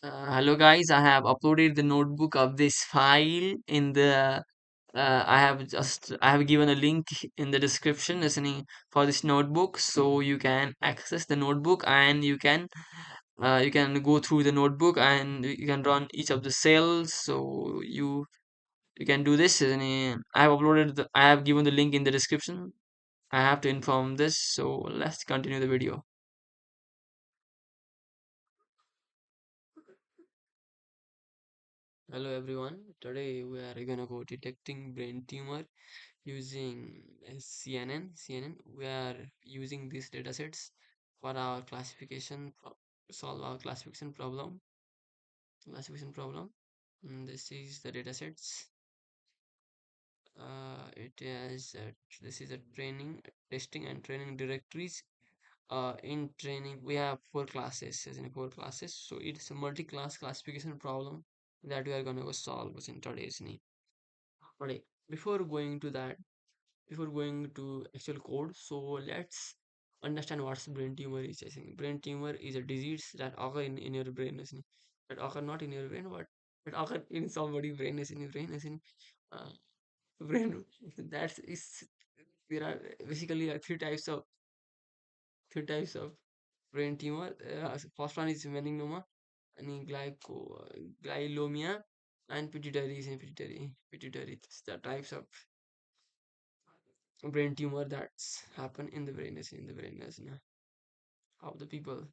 Hello guys, I have uploaded the notebook of this file in the I have given a link in the description listening for this notebook, so you can access the notebook and you can go through the notebook and you can run each of the cells. So you can do this. I have I have given the link in the description. I have to inform this, so let's continue the video. Hello everyone. Today we are gonna go detecting brain tumor using CNN. We are using these datasets for our solve our classification problem. This is the datasets. It is this is a training, testing and training directories. In training, we have four classes, as in four classes. So it's a multi-class classification problem that we are gonna go solve in today's need. Today, before going to that, before going to actual code, so let's understand what's brain tumor is. I think brain tumor is a disease that occur in your brain, isn't it? That occur not in your brain, but it occur in somebody's brain, is in your brain, is in uh, brain. That's is there are basically three types of brain tumor. First one is melanoma, and gliomia, and pituitary. That's the types of brain tumor that's happen in the brain is in the brain is of the people.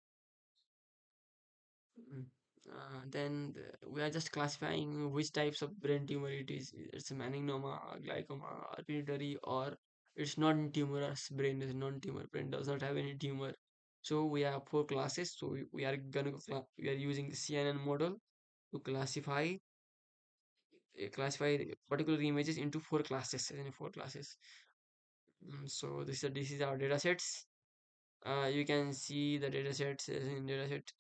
Mm. We are just classifying which types of brain tumor it is. It's a melanoma, glaucoma, or pituitary, or it's non-tumorous brain is non-tumor brain does not have any tumor. So we have four classes. So we are we are using the CNN model to classify the particular images into four classes. In four classes. So this is our data sets. You can see the data sets as in data set.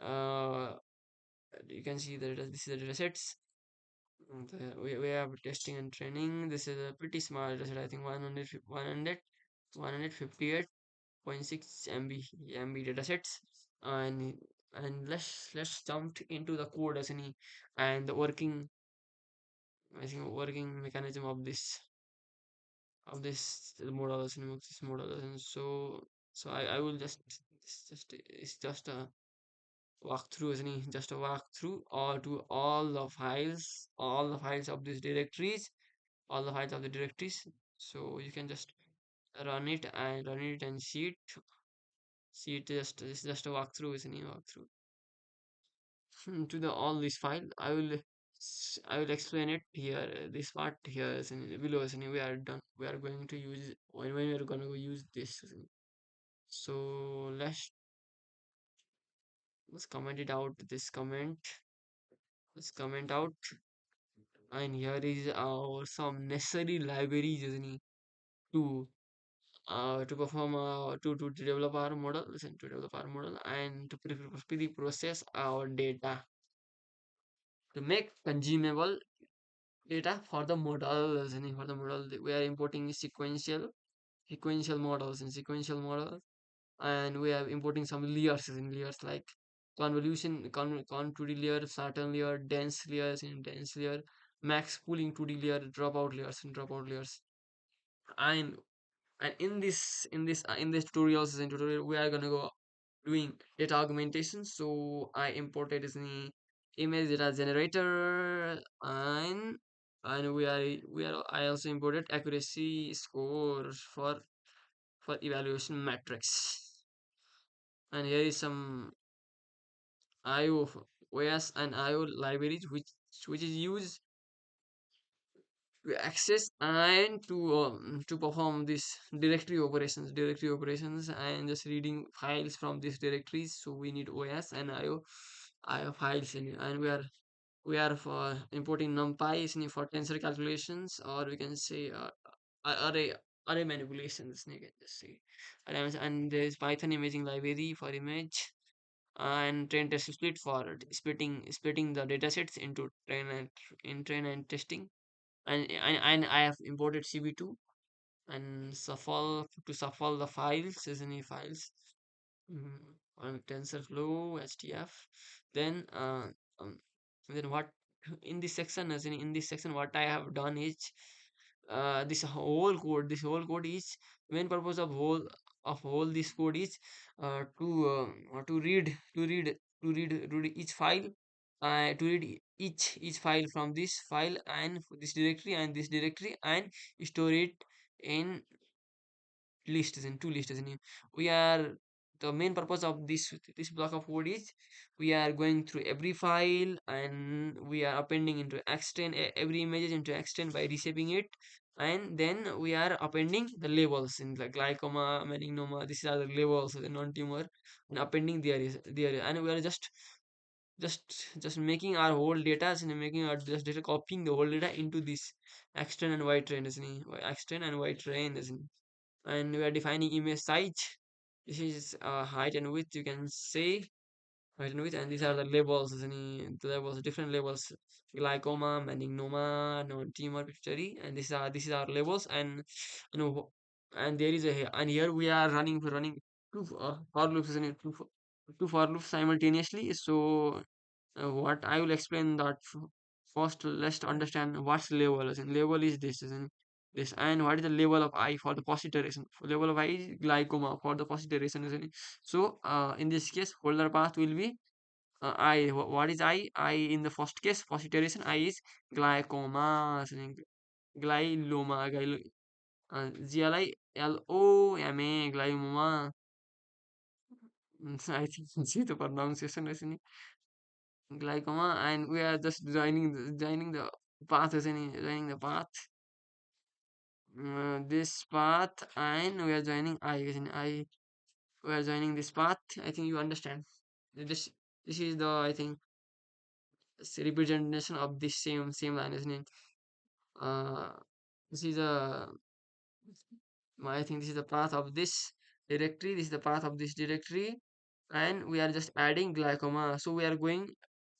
Uh, you can see that this is the data sets. We have testing and training. This is a pretty small data set. I think 158.6 MB data sets. And let's jump into the code as any and the working I think working mechanism of this model as of this model. And so I will it's just a walkthrough, isn't it? Just a walkthrough or to all the files of these directories, all the files of the directories. So you can just run it and see it just it's just a walkthrough, isn't it? Walkthrough to the all this file. I will explain it here. This part here is in below, isn't it? We are done. We are going to use when we are going to use this. Isn't it? So let's comment it out. Let's comment out. And here is our some necessary libraries, isn't it, to perform to develop our model, listen, to develop our model and to process our data to make consumable data for the model, isn't it? For the model we are importing sequential models and sequential models, and we are importing some layers in layers like con 2D layer, Saturn layer, dense layers in dense layer, max pooling 2D layer, dropout layers in dropout layers. And in this tutorial we are gonna go doing data augmentation. So I imported this image data generator, and we are I also imported accuracy scores for evaluation metrics. And here is some IO OS and IO libraries which is used to access and to perform this directory operations and just reading files from these directories. So we need OS and IO files in it. And we are for importing numpy is in for tensor calculations, or we can say array array manipulations, you can just say. And there is Python imaging library for image, and train test split for splitting the datasets into train and testing. And I have imported CB2 and shuffle the files, isn't it, files. TensorFlow, HDF. Then um, then what in this section, as in this section, what I have done is this whole code is main purpose of whole this code is to read each file, to read each file from this file and this directory and store it in lists in two lists in we are the main purpose of this block of code is we are going through every file and we are appending into extend every images into extend by reshaping it, and then we are appending the labels in the glycoma, meninoma. These are the labels of the non-tumor, and appending there, and we are just making our whole data and making our just data, copying the whole data into this extend and y train, isn't it? Extend and y train, isn't it? And we are defining image size. This is height and width, you can say height and width, and these are the labels, any the labels, different labels: glycoma, meninoma, non-tumor pituitary, and these are labels. And you know, and there is and here we are running two for loops, isn't it? Two for loops simultaneously. So what I will explain that first. Let's understand what's level is. Level is this, isn't this, and what is the level of I for the first iteration. Level of I is glycoma for the first iteration, isn't it? So in this case, folder path will be I. What is I? I in the first case, first iteration, I is glycoma, isn't it? Glyloma, GLILOMA, glyloma. I think see the pronunciation, isn't it? Glycoma, and we are just joining the path, isn't it? Joining the path, this path, and we are joining I, isn't it? I we are joining this path. I think you understand. This is the, I think, representation of this same line, isn't it? Uh, this is a I think this is the path of this directory. This is the path of this directory, and we are just adding glycoma. So we are going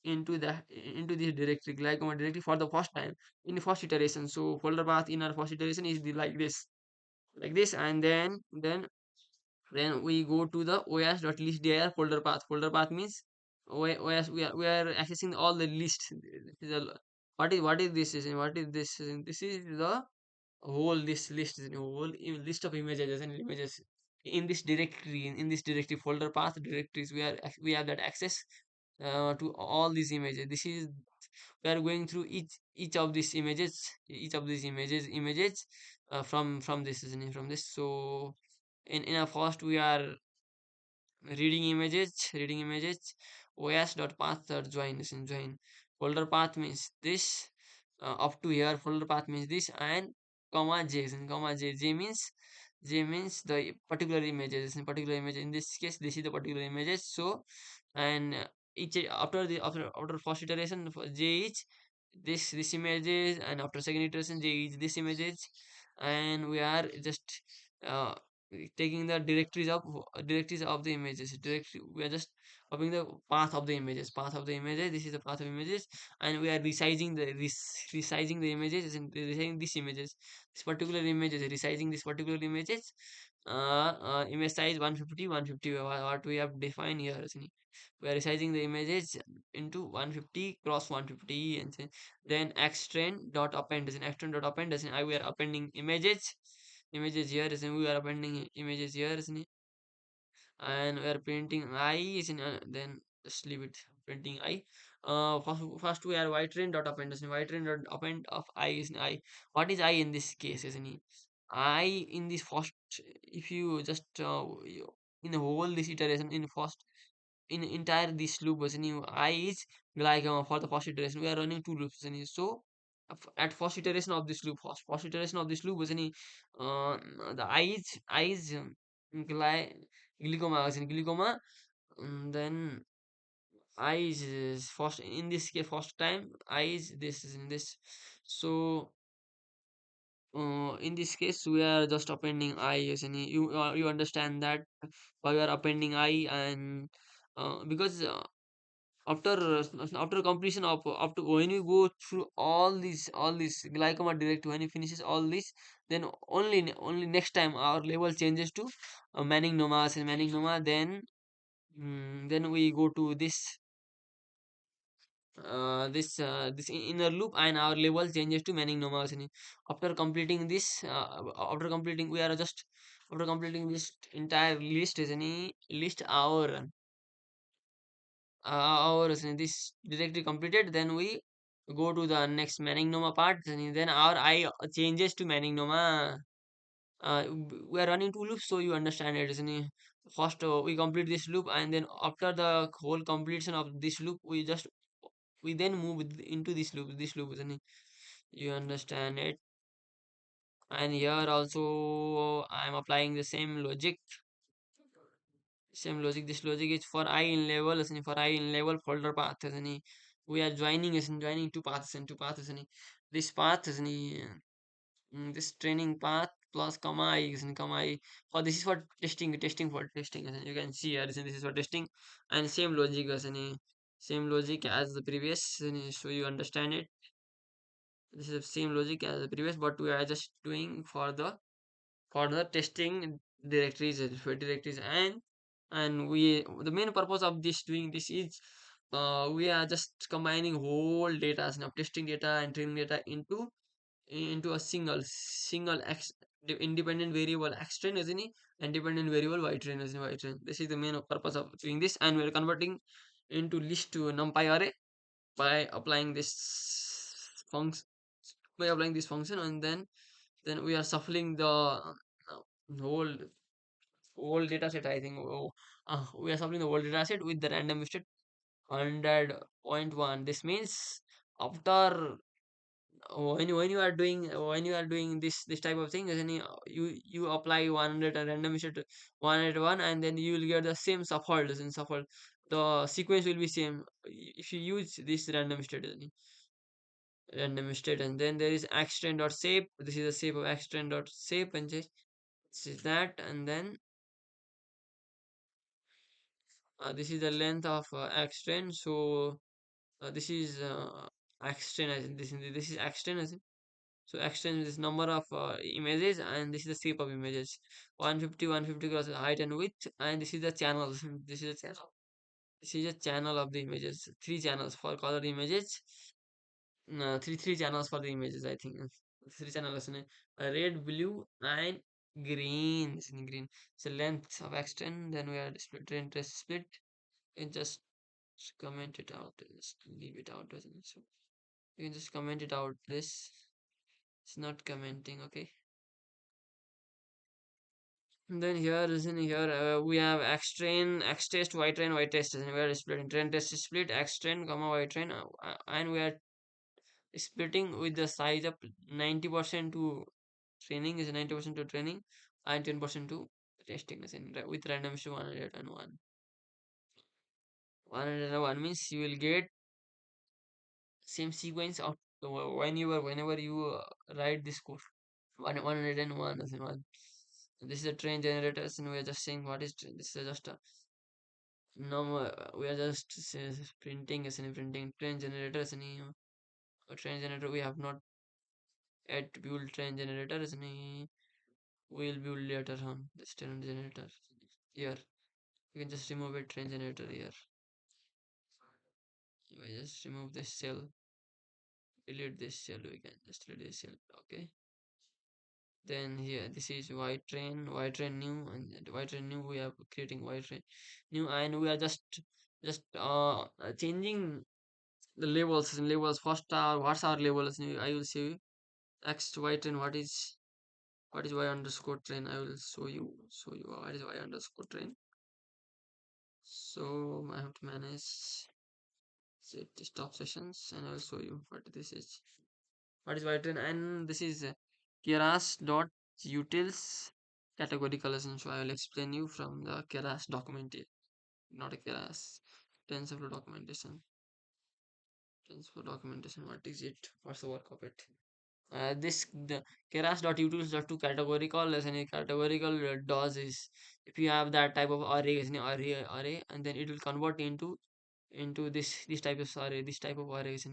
into this directory, glycoma directory, for the first time in the first iteration. So folder path in our first iteration is like this, and then we go to the os.listdir folder path. Folder path means OS, we are accessing all the lists. This is what is this is what is this is this is the whole this list is a whole list of images and images in this directory, in this directory folder path directories. We have that access to all these images. This is we are going through each of these images from this, isn't it? From this. So in a first we are reading images os.path.join is in join. Folder path means this, up to here folder path means this, and comma j is in comma j means the particular images in particular image. In this case, this is the particular images. So and each after first iteration for j is this images, and after second iteration j is this images, and we are just uh, taking the directories of the images directly. We are just copying the path of the images. This is the path of images, and we are resizing the images and resizing these images, this particular images, resizing this particular images. Image size 150 150, what we have defined here, isn't it? We are resizing the images into 150 cross 150, and then extend dot append, and extend dot append, and we are appending images here, and we are appending images here, isn't it? And we are printing I, isn't it? Then just leave it printing I. First we are train dot append, isn't train dot append of I, isn't I. What is I in this case, isn't it? I in this first, if you just in the whole this iteration, in first, in entire this loop was new I is like for the first iteration we are running two loops, and so at first iteration of this loop, first iteration of this loop was any the I is glycoma was in glycoma. Then I is first in this case first time I is this is in this. So in this case we are just appending I, yes, and you understand that why we are appending I. And because after after completion of up to when we go through all these glycoma directive, when it finishes all this, then only next time our label changes to meningomas and meningnoma. Then Then we go to this inner loop, and our level changes to meaning numbers. After completing this, after completing we are just after completing this entire list is any list hours in this directly completed, then we go to the next meaning noma part, and then our eye changes to meaning noma. We are running two loops, so you understand it, isn't it? First, we complete this loop, and then after the whole completion of this loop, we then move into this loop, isn't it? You understand it? And here also, I am applying the same logic. This logic is for I in level, isn't it? For I in level folder path, isn't it? We are joining two paths, and two paths, isn't it? This path, isn't it? This training path plus comma I, isn't it? Comma I, for this is for testing for testing, isn't it? You can see here, isn't it? This is for testing, and same logic, isn't it? Same logic as the previous, isn't it? So you understand it. This is the same logic as the previous, but we are just doing for the testing directories, for directories, and we the main purpose of this doing this is we are just combining whole data of testing data and training data into a single independent variable x train, isn't it? And dependent variable y train, isn't it? Y train. This is the main purpose of doing this, and we are converting into list to numpy array by applying function this function, and then we are shuffling the whole data set, I think. We are shuffling the whole data set with the random method 100.1. This means after when you are doing this type of thing, then you apply 100 and random method to 101, and then you will get the same shuffle. The sequence will be same if you use this random method, and then there is xtrain dot shape. This is the shape of xtrain dot shape, and just this is that, and then this is the length of xtrain. So this is xtrain, as in this is xtrain, as in. So xtrain is number of images, and this is the shape of images. 150 cross height and width, and this is the channel. This is a channel. This is a channel of the images. Three channels for color images. No, three channels for the images, I think. Three channels, red, blue, and green. It's in green. So length of extent. Then we are split interest split. And just comment it out. Just leave it out, doesn't it? So you can just comment it out. This it's not commenting. Okay. And then here we have x train, x test, y test, and we are splitting train test is split x train, comma y train, and we are splitting with the size of 90% to training, is 90% to training, and 10% to testing, is in with random is 101. 101 means you will get same sequence of whenever you write this code. 101 as in one. This is a train generators, and we are just saying what is train. This is just a no. We are just printing as in printing train generators, and a train generator. We have not yet built train generators, and we'll build later on this train generator here. You can just remove a train generator here. We just remove this cell, delete this cell. We can just delete this cell. Okay. Then here, this is y train new, and y train new. We are creating y train new, and we are just changing the labels. And labels first are what's our labels? I will show you x y train. What is y underscore train? I will show you what is y underscore train. So I have to manage set stop sessions, and I will show you what this is. What is Python? And this is keras dot utils categorical lesson. So I will explain you from the keras documentation, not a keras TensorFlow documentation. TensorFlow documentation. What is it? What's the work of it? This the keras dot utils dot to categorical lesson. A categorical does is if you have that type of array, is an array, and then it will convert into this type of array. This type of array is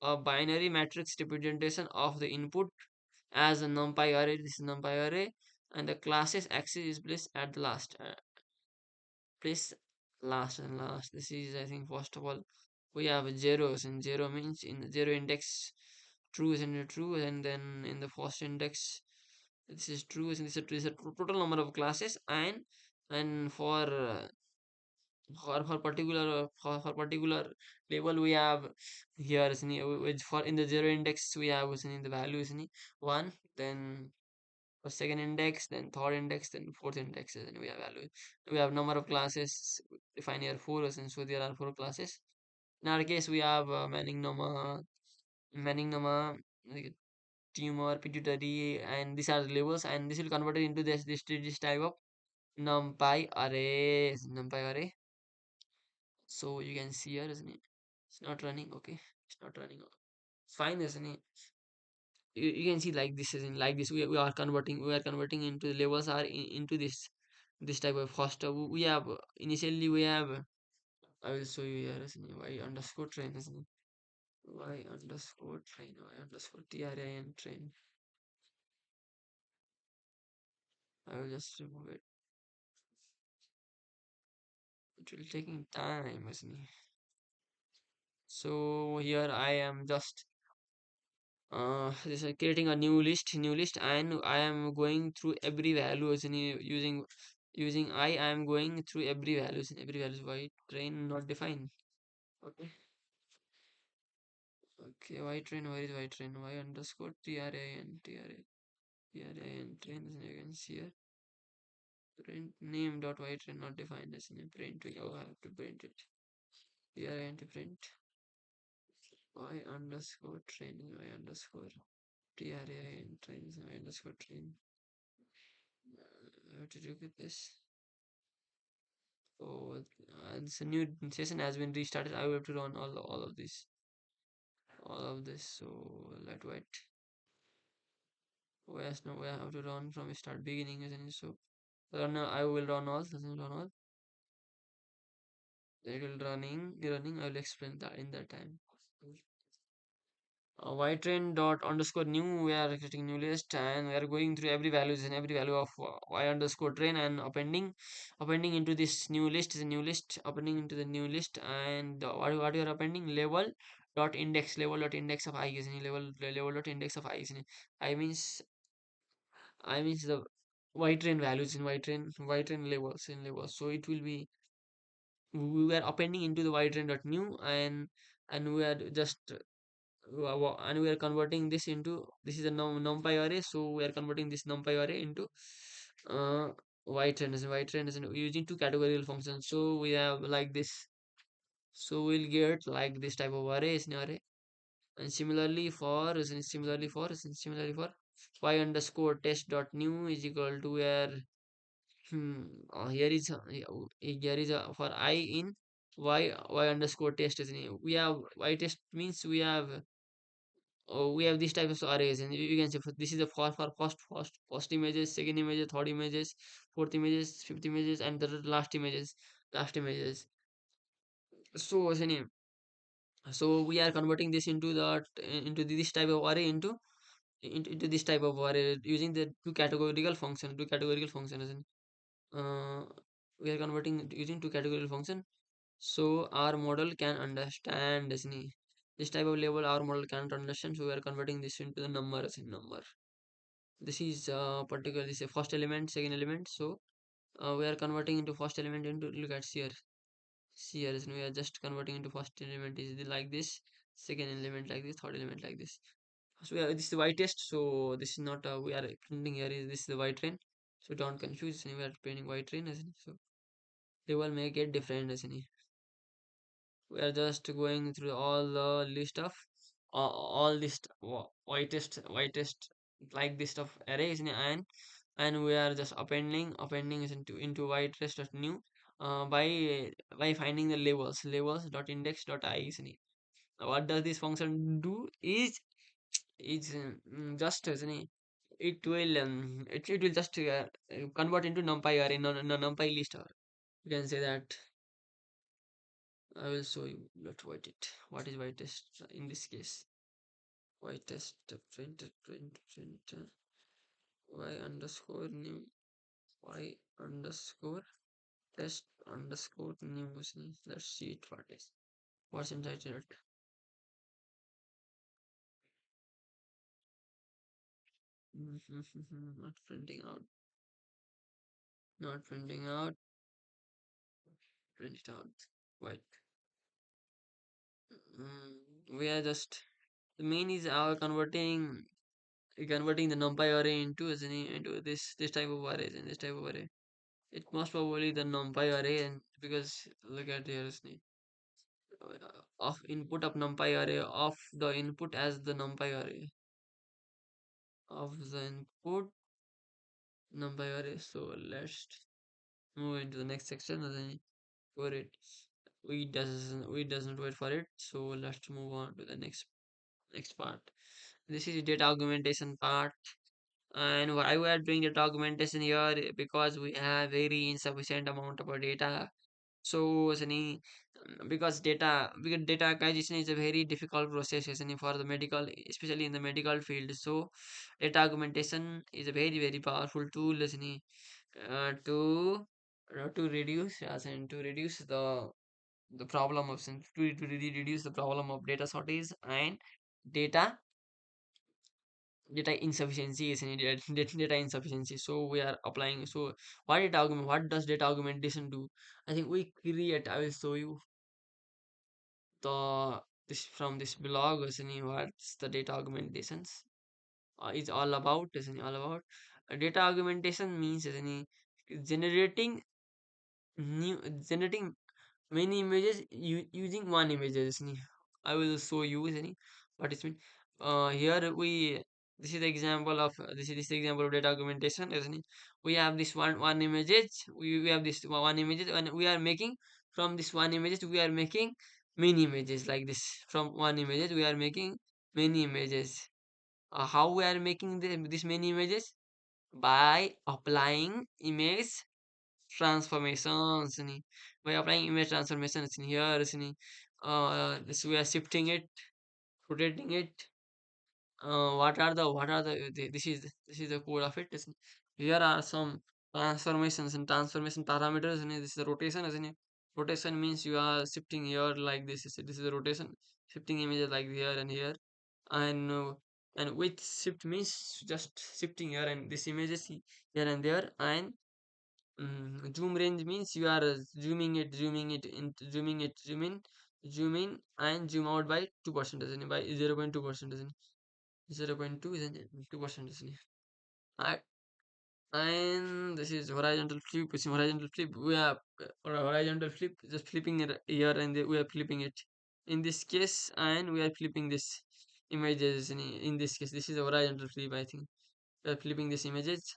a binary matrix representation of the input as a numpy array. This is numpy array, and the classes axis is placed at the last. Place last and last. This is, I think, first of all, we have zeros, and zero means in the zero index, true is in the true, and then in the first index, this is true, and this is a total number of classes, and for particular for particular label we have here is which for in the zero index we have is in the value is in one, then for second index, then third index, then fourth index, and we have value. We have number of classes defined here four, and so there are four classes. In our case, we have Manignoma, like, tumor, pituitary, and these are the labels, and this will convert it into this type of numpy array. So you can see here, isn't it? It's not running. Okay, it's not running. It's fine, isn't it? You can see like this is in like this. We are converting into the levels are into this type of first. We have initially we have. I will show you here, isn't it? Y underscore train, isn't it? Y underscore train. Y underscore trin train. I will just remove it. It will taking time, isn't it? So here I am just this is creating a new list, and I am going through every values in using I am going through every values. Why train not defined? Okay, okay. Why train? Where is why train? Why underscore trin train is you can see here. Print name dot why train not defined as in print. Oh, I have to print it. Trin to print y underscore train y underscore train is y underscore train. I have to do with this. So it's a new session has been restarted. I will have to run all of this. So let wait. Oh yes, no, I have to run from start beginning, isn't it? So run. I will run all. Doesn't run all. It will running. I will explain that in that time. Ytrain dot underscore new. We are creating new list, and we are going through every values and every value of y underscore train, and appending into this new list is a new list, appending into the new list. And what you are appending, level dot index of I is in level dot index of I is in I means the Ytrain values in Ytrain levels. So it will be, we were appending into the Ytrain dot new, and we are just and we are converting this is a numpy array, so we are converting this numpy array into uh y trend is using two categorical functions. So we have like this, so we'll get like this type of array is an array. And similarly for y underscore test dot new is equal to where here is a for I in y underscore test is we have y test means we have these types of arrays, and you can say this is the first images, second images, third images, fourth images, fifth images, and the last images. So we are converting this into this type of array into this type of array using the two categorical function isn't it? We are converting it using two categorical function, so our model can understand, isn't it? This type of label our model can't understand, so we are converting this into the number as a number. This is particular, this is a first element, second element. So we are converting into first element into, look at here is we are just converting into first element is like this, second element like this, third element like this. So this is the y test. So this is not we are printing here is this is the y train. So don't confuse, we are printing y train as in, so they will make it different as in. We are just going through all the list of all list whitest like this of arrays and we are just appending is into whitest of new by finding the labels dot index dot I is in it. What does this function do is just isn't it? It will just convert into numpy array, no numpy list. You can say that. I will show you. Let's write it. What is whitest in this case? Whitest print y underscore new y underscore test underscore news. Let's see it what is. What's inside it? Not printing out. Not printing out. Print it out. Wait. We are just the main is our converting the numpy array into into this type of arrays and this type of array. It most probably the numpy array and because look at here is of input of numpy array of the input as the numpy array of the input numpy array. So let's move into the next section and then for it we doesn't wait for it. So let's move on to the next part. This is data augmentation part. And why we are doing data augmentation here? Because we have very insufficient amount of our data. So, because data acquisition is a very difficult process, for the medical, especially in the medical field. So, data augmentation is a very powerful tool, to reduce, to reduce the problem of reduce the problem of data shortage and data data insufficiency is in data insufficiency. So we are applying. So what does data augmentation do? I think we create. I will show you the this from this blog, what's the data augmentations is all about, all about. Data augmentation means generating new generating many images using one images. I will show you what is mean. Here we this is the example of this is the example of data augmentation, isn't it? We have this one images. We have this one images and we are making from this one images we are making many images like this. From one images we are making many images. How we are making this many images? By applying image transformations by applying image transformations in here this we are shifting it, rotating it. This is the code of it. Here are some transformations and transformation parameters this is the rotation, isn't it? Rotation means you are shifting here like this is the rotation, shifting images like here and here. And with shift means just shifting here and this images here and there. And zoom range means you are zoom in, zoom in, and zoom out by 2%, isn't it? By 0.2%, isn't it? 0.2 isn't it? 2%, isn't it? I, and this is horizontal flip. It's horizontal flip. We are horizontal flip, just flipping it here and there, we are flipping it. In this case, and we are flipping this images. In this case, this is a horizontal flip. I think we are flipping these images.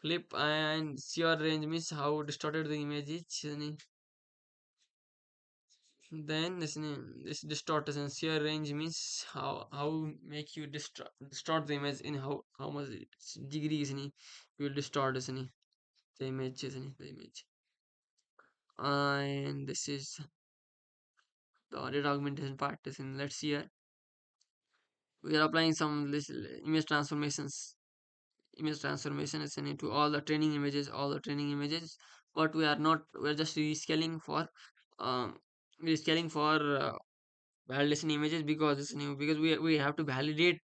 Flip and shear range means how distorted the image is. Then this distortion shear range means how make you distort the image in how much degrees you will distort the image the image. And this is the data augmentation part. Let's see here. We are applying some image transformations. Image transformation is into all the training images. But we are not. We are just rescaling for um rescaling for validation images because it's new because we have to validate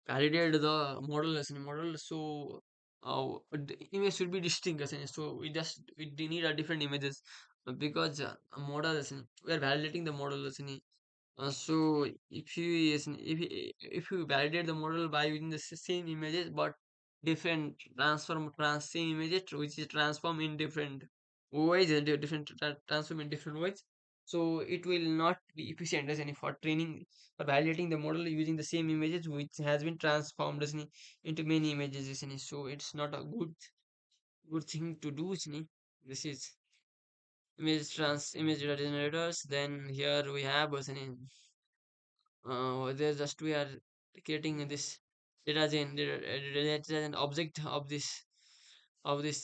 the model as a model. So the image should be distinct as in, so we need a different images because a model as in, we are validating the model as in, so if you validate the model by using the same images but different same images which is transform in different ways and transform in different ways, so it will not be efficient as any for training or validating the model using the same images which has been transformed as any into many images as any. So it's not a good thing to do as any. This is image data generators. Then here we have as any there's just we are creating this data an object of this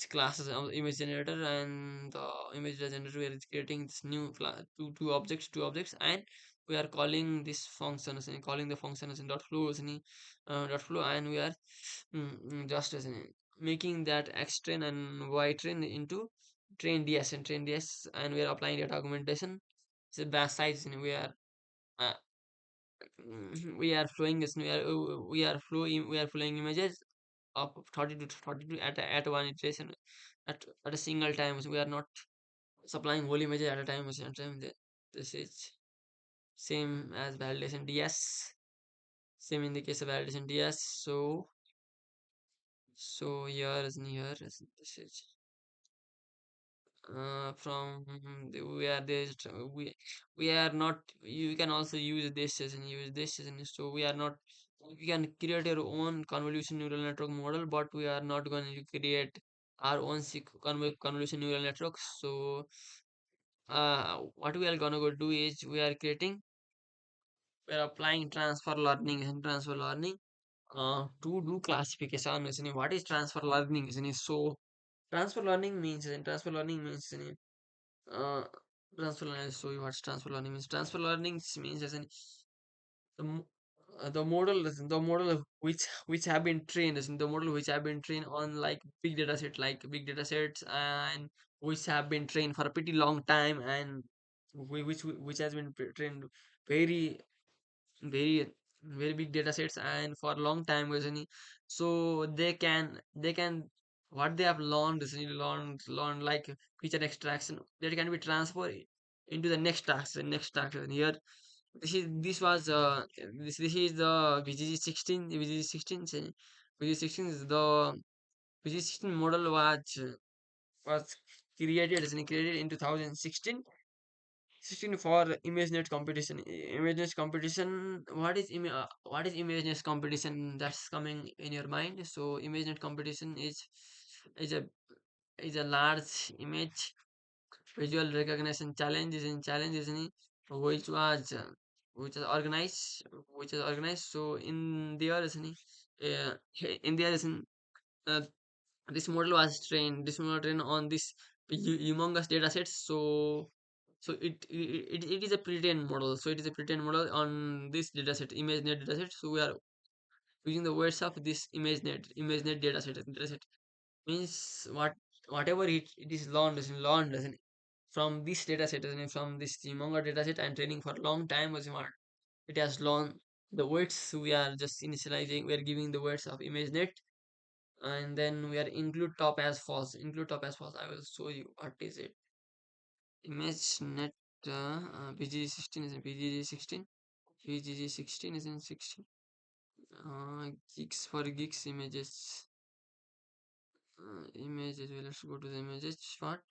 classes of image generator. And the image generator we are creating this new class, two objects, and we are calling this function as in calling the function as in dot flow as in dot flow. And we are just as in making that x train and y train into train DS, and we are applying data augmentation. So best size, we are uh, we are flowing this, we are flowing images of 30 to 32 at one iteration, at a single time. So we are not supplying whole images at a time. This is same as validation DS. Same in the case of validation DS. So here is this is from we are this we are not, you can also use this as and use this as and so we are not, we can create your own convolution neural network model, but we are not going to create our own convolution neural network. So what we are gonna go do is we are applying transfer learning to do classification, isn't it? What is transfer learning, isn't it? So transfer learning means, isn't it? Uh, transfer learning. So what's transfer learning means? Transfer learning means as in the the model the model of which have been trained, as in the model which have been trained on like big data sets, and which have been trained for a pretty long time, and which has been trained very very very big data sets and for a long time wasn't. So they can what they have learned is learned like feature extraction that can be transferred into the next task. And here this was this is the VGG16 VGG16 is the VGG16 model was created in 2016 for ImageNet competition. ImageNet competition. What is ImageNet competition? That's coming in your mind. So ImageNet competition is a is a large image visual recognition challenge. Is in challenge is in which was which is organized So in there is in there is uh, this model was trained. This model trained on this humongous data sets. It is a pre-trained model. So it is a pre-trained model on this dataset, ImageNet dataset. So we are using the words of this ImageNet dataset means whatever it is learned isn't it? From this dataset, isn't it? From this humongous dataset and training for a long time was what it has learned the words. We are just initializing. We are giving the words of ImageNet, and then we are include top as false. Include top as false. I will show you what is it. ImageNet PGG16 is in PGG16. PGG16 is in 16. Gigs for gigs images. Images. Well, let's go to the images. What?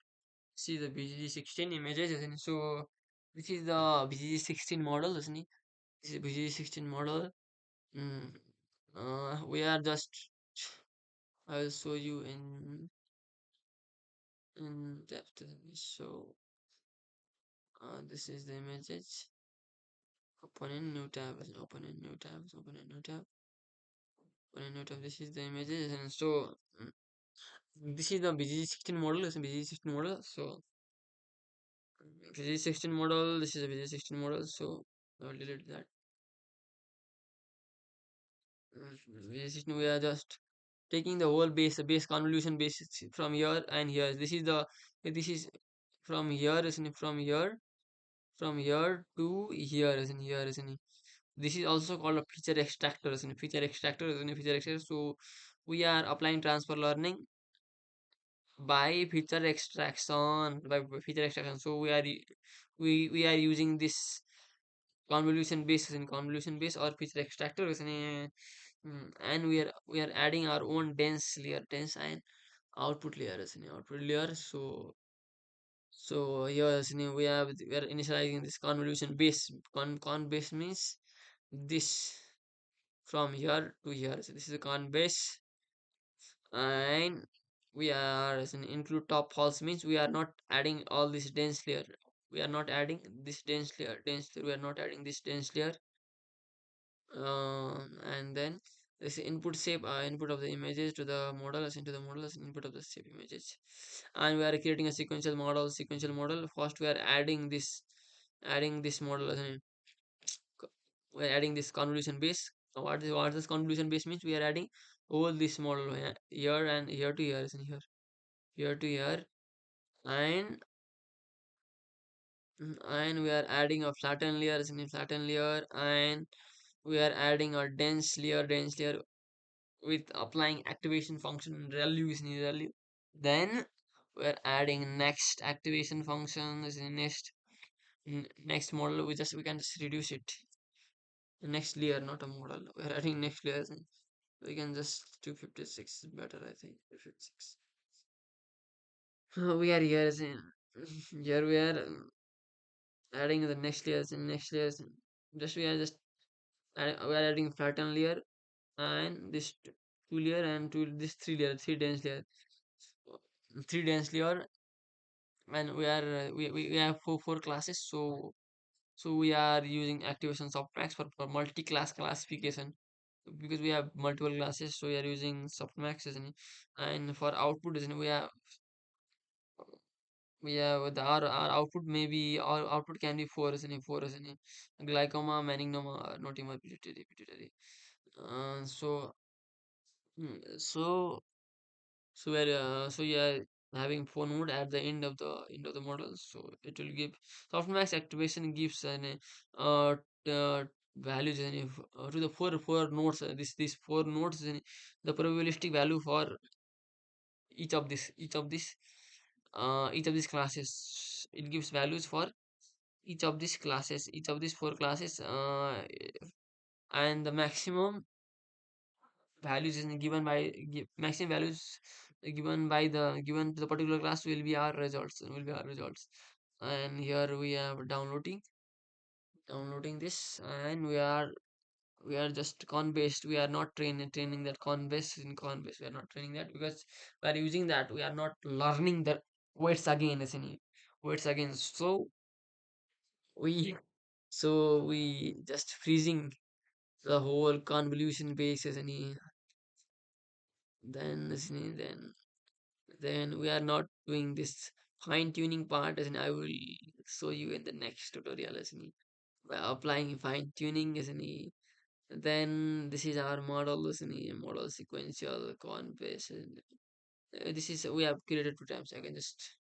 See the BGG16 images, isn't it? So this is the BGG16 model, isn't it? This is BGG16 model. Mm. We are just. I'll show you in depth. So this is the images. Open in new tab. Open in new tab. Open in new tab. Open in new tab. This is the images, and so this is the BG16 model. It's a BG16 model. So BG16 model. This is a BG16 model. So I will delete that. BG16. We are just taking the whole base convolution base from here and here. This is from here, isn't it? From here to here, isn't it? Here, isn't it? This is also called a feature extractor, isn't it? Feature extractor, isn't it? Feature extractor. So we are applying transfer learning by feature extraction. So we are using this convolution base or feature extractor is and we are adding our own dense and output layer is an output layer. So here is we are initializing this convolution base. Con base means this from here to here. So this is a con base, and we are as an include top false means we are not adding all this dense layer. We are not adding this dense layer. We are not adding this dense layer. And then this input of the images to the model as into the model as input of the shape images, and we are creating a sequential model. First we are adding this model as in we are adding this convolution base. What this convolution base means? We are adding all this model here and here to here, is in here to here. and we are adding a flatten layer in a flatten layer, and we are adding a dense layer with applying activation function relu is in relu. Then we are adding next activation function is in next model. We can just reduce it. Next layer, not a model. We are adding next layer. We can just 256 is better, I think. 256. We are here as in here we are adding the next layers and next layers. Just we are just we are adding flatten layer and this two layer and this three layer, three dense layer, three dense layer, and we are we have four classes. So we are using activation softmax for multi-class classification because we have multiple classes. So we are using softmax, isn't it? And for output, isn't it? We have our output maybe our output can be four, isn't it? Four, isn't it? Glycoma, meningioma, notima, pituitary, pituitary. So so so you are having four node at the end of the model. So it will give softmax activation gives an values to the four nodes. These four nodes the probabilistic value for each of these classes. It gives values for each of these four classes, and the maximum values is given by maximum values given by the given to the particular class will be our results. And here we are downloading this, and we are just con based. We are not training that con based. We are not training that because we are using that. We are not learning the weights again, isn't it? Weights again. We we just freezing the whole convolution base, isn't it? Then isn't it? Then we are not doing this fine tuning part, as in I will show you in the next tutorial, as in by applying fine tuning, as in then this is our model, as in model sequential con base. This is we have created two times. I can just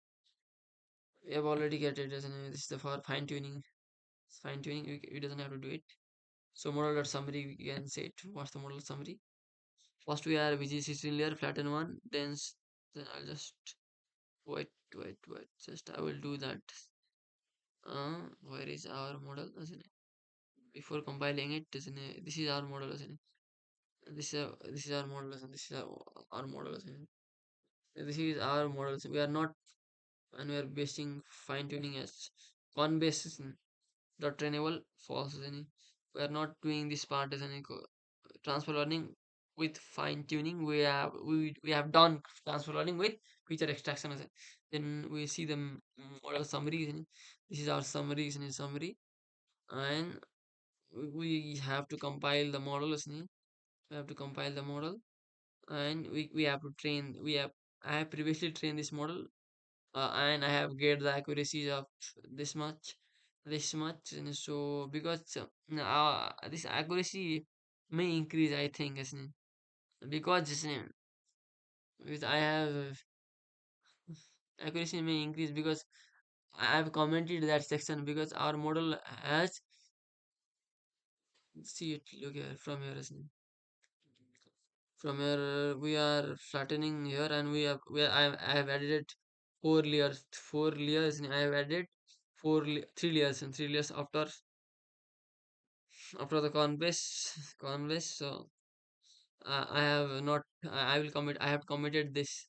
we have already created, as in this is the for fine tuning. Fine tuning we doesn't have to do it. So model dot summary we can say it. What's the model summary? First we are VG16 layer flatten one, then I'll just wait. Just I will do that. Where is our model? Isn't it? Before compiling it, isn't it? This is our model, isn't it? This is our model, isn't it? This is our model, isn't it? This is our model. We are not, and we are basing fine tuning as one basis dot trainable false, isn't it? We are not doing this part as an transfer learning with fine tuning. We have done transfer learning with feature extraction, isn't it? Then we see the model summary, isn't it? This is our summary, isn't it? Summary, and we have to compile the model, isn't it? We have to compile the model, and we have to train. I have previously trained this model, and I have get the accuracy of this much, this much, and so because this accuracy may increase, I think, isn't it? Because with I have accuracy may increase because I have commented that section because our model has see it look here from here, isn't it? From here we are flattening here, and I have added four layers, and I have added three layers, and three layers after the convex. So I have not I will commit I have committed this.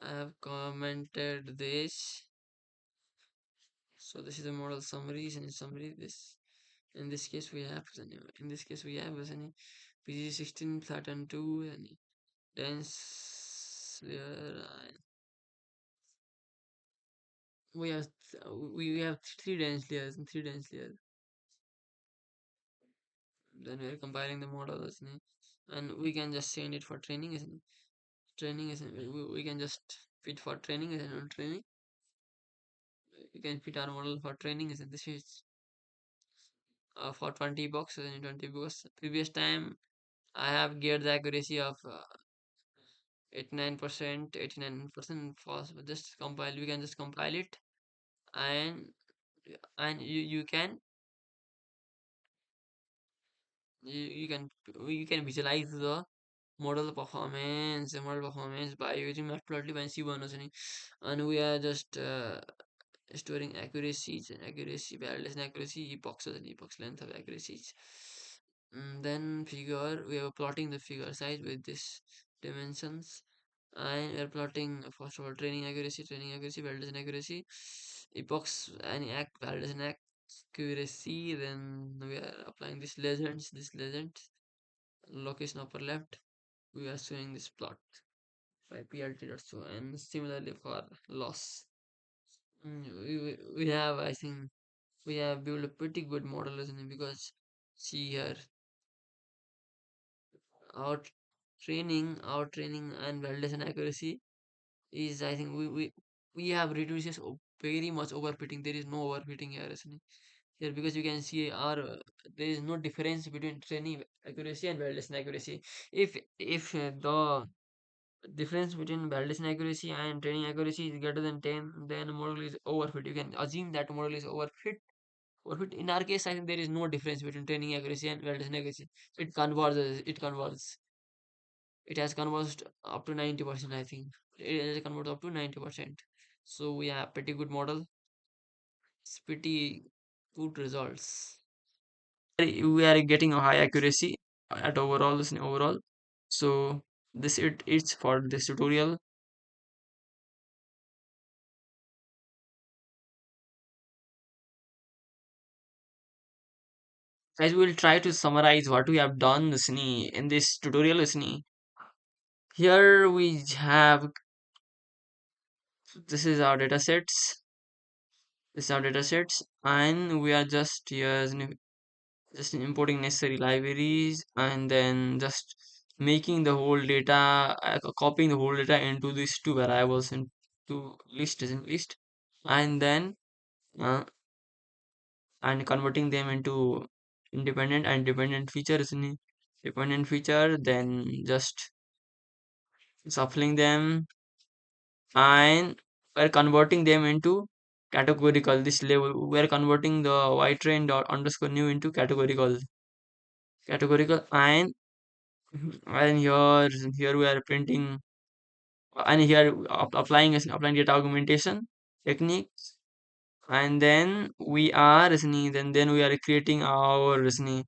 I have commented this. So this is the model summaries, and in summary this in this case we have PG16 flatten 2 and dense layer. We have we have three dense layers and three dense layers. Then we are compiling the model, isn't it? And we can just send it for training, isn't it? Training isn't it? We can just fit for training, isn't it? Training. We can fit our model for training, isn't it? This is for 20 bucks, isn't it? 20 bucks. Previous time I have get the accuracy of 89%, 89% fast. Just compile. We can just compile it, and you can you can you can visualize the model performance by using matplotlib and c1 listening. And we are just storing accuracies and accuracy, validation accuracy, epochs and epochs length of accuracies. Then figure, we are plotting the figure size with this dimensions, and we are plotting first of all training accuracy, validation accuracy, epochs and validation accuracy. Then we are applying this legends, location upper left. We are showing this plot by plt.show, and similarly for loss. We have, I think, we have built a pretty good model, isn't it? Because see here, our our training and validation accuracy is, I think, we have reduced this very much overfitting. There is no overfitting here, isn't it? Here, because you can see our there is no difference between training accuracy and validation accuracy. If the difference between validation accuracy and training accuracy is greater than 10, then model is overfit. You can assume that model is overfit. In our case, I think there is no difference between training accuracy and validation accuracy. It converges. It has converged up to 90%, I think. It has converged up to 90%. So we have pretty good model. It's pretty good results. We are getting a high accuracy at overall. So it's for this tutorial. Guys, we will try to summarize what we have done in this tutorial. Here we have, this is our data sets. This is our data sets, and we are just here just importing necessary libraries, and then just making the whole data, copying the whole data into these two variables, into list, and then uh, and converting them into independent and dependent features in dependent feature, then just shuffling them, and we're converting them into categorical. This level, we're converting the ytrain dot underscore new into categorical, and here we are printing, and here applying data augmentation technique. And then we are listening, then we are creating our listening,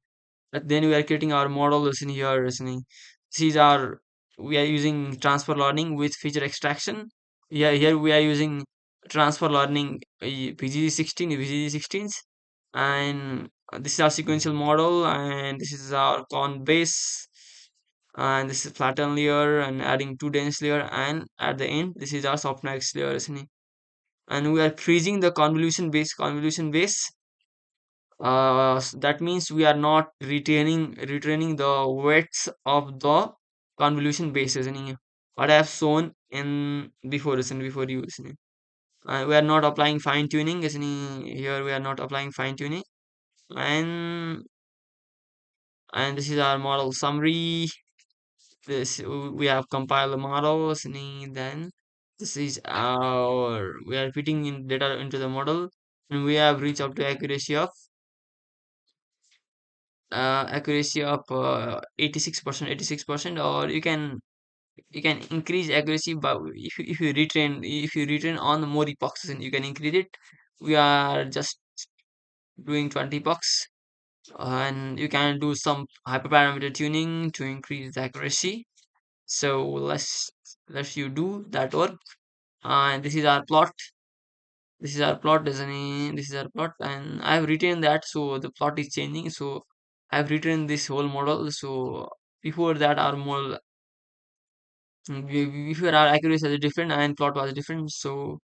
then we are creating our model listening here listening. These are, we are using transfer learning with feature extraction. Yeah, here we are using transfer learning, VGG16s, and this is our sequential model, and this is our con base, and this is flatten layer, and adding two dense layer, and at the end this is our softmax layer, isn't it? And we are freezing the convolution base. That means we are not retraining the weights of the convolution base, isn't it? What I have shown in before, isn't it? Before you, isn't it? We are not applying fine tuning, isn't it? Here we are not applying fine tuning, and this is our model summary. This, we have compiled the models, and then this is our, we are fitting in data into the model, and we have reached up to accuracy of 86%, 86%. Or you can increase accuracy by, if you retrain on more epochs, and you can increase it. We are just doing 20 epochs, and you can do some hyperparameter tuning to increase the accuracy. So let's you do that work. And this is our plot. This is our plot, and I have written that, so the plot is changing. So I've written this whole model. So before that, our model, before our accuracy was different and plot was different. So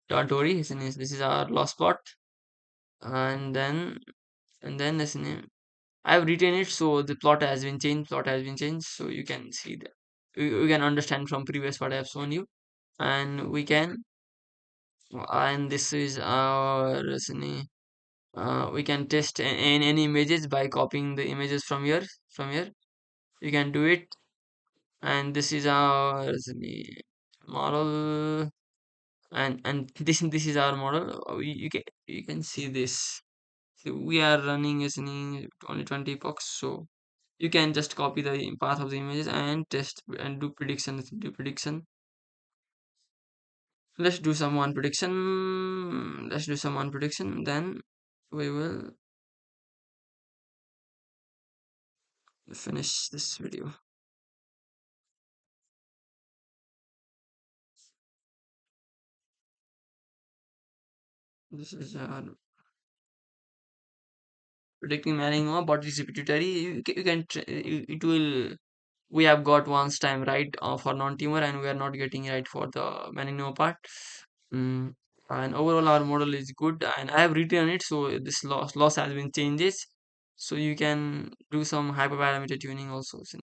don't worry. This is our loss plot, and then I've written it, so the plot has been changed. So you can see that, you can understand from previous what I have shown you, and this is our we can test in any images by copying the images from here. You can do it, and this is our model, and this is our model. You can see this. So we are running as only 20 epochs, so you can just copy the path of the images and test and do prediction. Let's do some one prediction, then we will finish this video. This is predicting melanoma, but it's pituitary. It will. We have got once time right for non-tumor, and we are not getting right for the melanoma part. Mm. And overall, our model is good, and I have written it, so this loss has been changes. So you can do some hyperparameter tuning also.